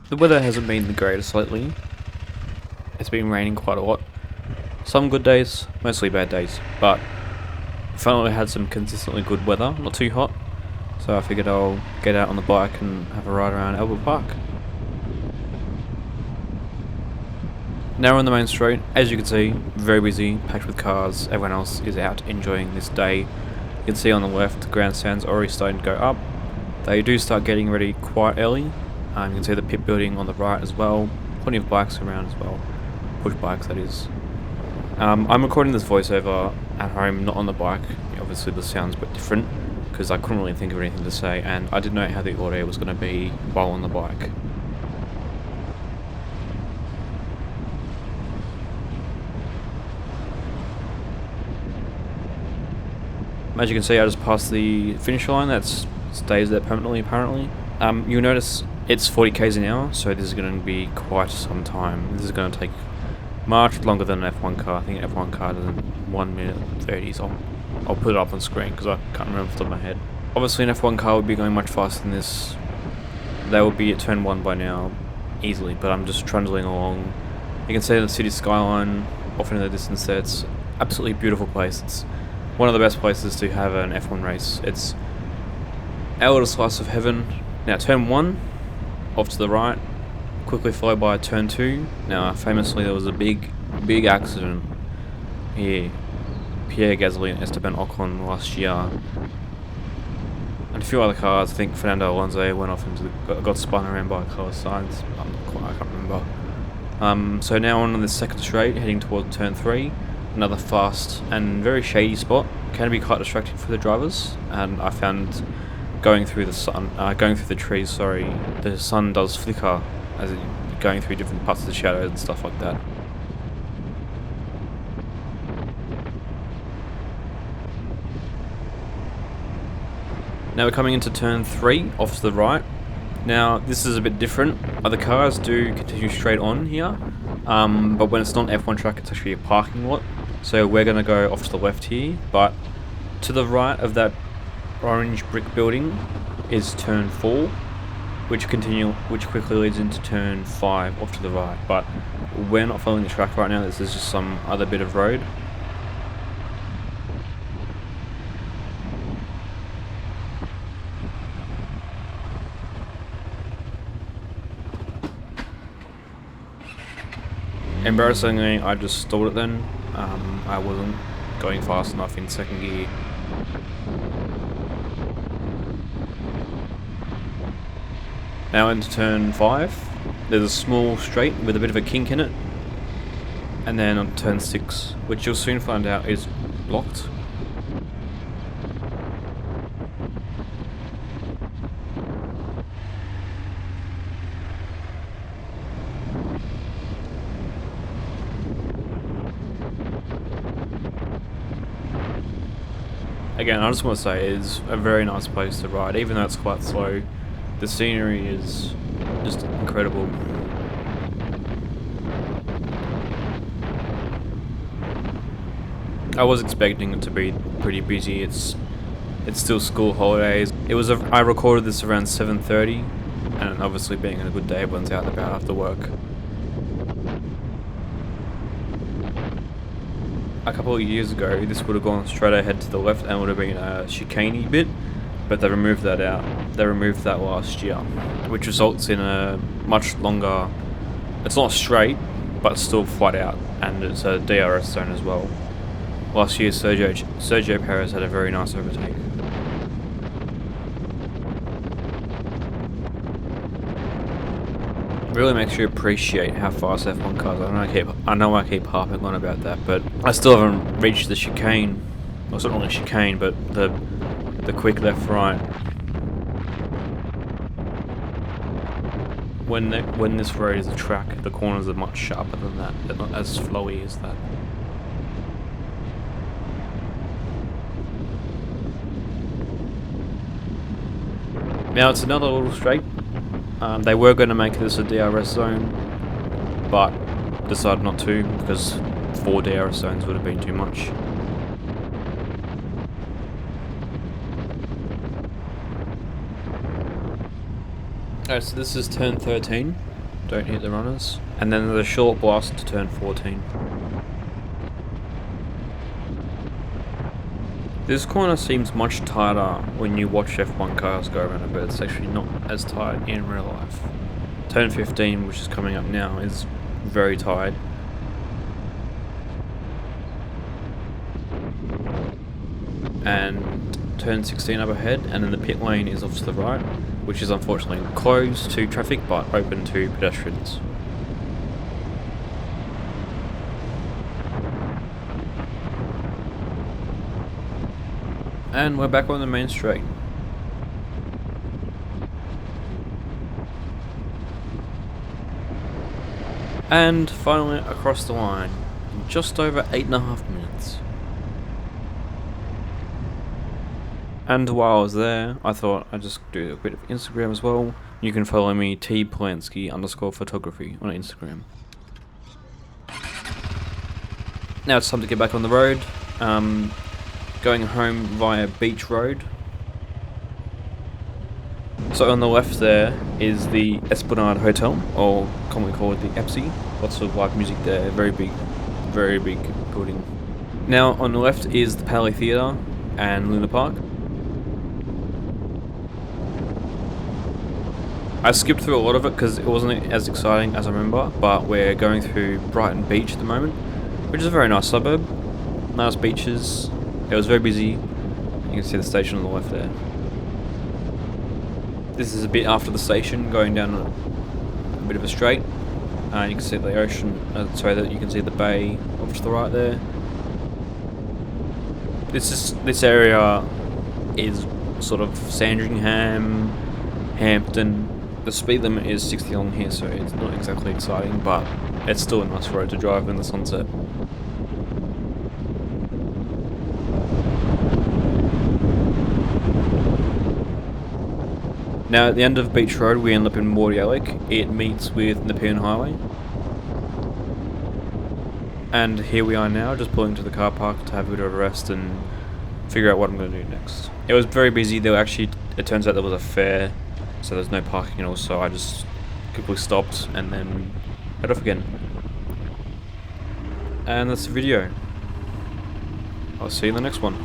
The weather hasn't been the greatest lately. It's been raining quite a lot. Some good days, mostly bad days, but finally had some consistently good weather, not too hot. So I figured I'll get out on the bike and have a ride around Albert Park. Now we're on the main street. As you can see, very busy, packed with cars. Everyone else is out enjoying this day. You can see on the left, the grandstand's already starting to go up. They do start getting ready quite early. You can see the pit building on the right as well. Plenty of bikes around as well. Push bikes, that is. I'm recording this voiceover at home, not on the bike. Obviously the sound's a bit different because I couldn't really think of anything to say, and I didn't know how the audio was going to be while on the bike. As you can see, I just passed the finish line. That stays there permanently, apparently. You'll notice it's 40 k's an hour, so this is going to be quite some time. This is going to take much longer than an F1 car. I think an F1 car does 1 minute 30, so I'll put it up on screen because I can't remember off the top of my head. Obviously, an F1 car would be going much faster than this. They would be at turn 1 by now, easily, but I'm just trundling along. You can see the city skyline off in the distance there. It's absolutely beautiful place. It's one of the best places to have an F1 race. It's our little slice of heaven. Now, turn 1, off to the right, quickly followed by turn 2. Now, famously, there was a big accident here. Pierre Gasly and Esteban Ocon last year. And a few other cars. I think Fernando Alonso went off into got spun around by Carlos Sainz. I can't remember. So now on the second straight, heading towards turn 3. Another fast and very shady spot. Can be quite distracting for the drivers. And I found going through the trees, the sun does flicker as it going through different parts of the shadows and stuff like that. Now we're coming into turn 3, off to the right. Now this is a bit different. Other cars do continue straight on here, but when it's not an F1 track, it's actually a parking lot. So we're going to go off to the left here, but to the right of that orange brick building is turn 4, which quickly leads into turn 5 off to the right. But we're not following the track right now. This is just some other bit of road. Embarrassingly, I just stalled it then. I wasn't going fast enough in second gear. Now into turn 5, there's a small straight with a bit of a kink in it. And then on turn 6, which you'll soon find out is blocked. Again, I just want to say it's a very nice place to ride, even though it's quite slow. The scenery is just incredible. I was expecting it to be pretty busy. It's still school holidays. I recorded this around 7:30, and obviously being a good day, everyone's out and about after work. A couple of years ago, this would have gone straight ahead to the left and would have been a chicane bit, but they removed that out. They removed that last year, which results in a much longer. It's not straight, but still flat out, and it's a DRS zone as well. Last year, Sergio Perez had a very nice overtake. Really makes you appreciate how fast F1 cars are. I know I keep harping on about that, but I still haven't reached the chicane. Well, it's not really a chicane, but the quick left-right. When this road is a track, the corners are much sharper than that. They're not as flowy as that. Now it's another little straight. They were going to make this a DRS zone, but decided not to because 4 DRS zones would have been too much. Alright, so this is turn 13. don't hit the runners. And then there's a short blast to turn 14. This corner seems much tighter when you watch F1 cars go around it, but it's actually not as tight in real life. Turn 15, which is coming up now, is very tight. And turn 16 up ahead, and then the pit lane is off to the right, which is unfortunately closed to traffic but open to pedestrians. And we're back on the main straight. And finally across the line in just over 8.5 minutes. And while I was there, I thought I'd just do a bit of Instagram as well. You can follow me tpolanski_photography on Instagram. Now it's time to get back on the road. Going home via Beach Road. So on the left there is the Esplanade Hotel, or commonly called the Epsi. Lots of live music there, very big building. Now on the left is the Palais Theatre and Luna Park. I skipped through a lot of it because it wasn't as exciting as I remember, but we're going through Brighton Beach at the moment, which is a very nice suburb. Nice beaches. It was very busy. You can see the station on the left there. This is a bit after the station, going down a bit of a straight. You can see the ocean, you can see the bay off to the right there. This area is sort of Sandringham, Hampton. The speed limit is 60 along here, so it's not exactly exciting, but it's still a nice road to drive in the sunset. Now at the end of Beach Road we end up in Mordialloc. It meets with Nepean Highway. And here we are now, just pulling to the car park to have a bit of a rest and figure out what I'm going to do next. It was very busy. It turns out there was a fair, so there's no parking and also I just quickly stopped and then head off again. And that's the video. I'll see you in the next one.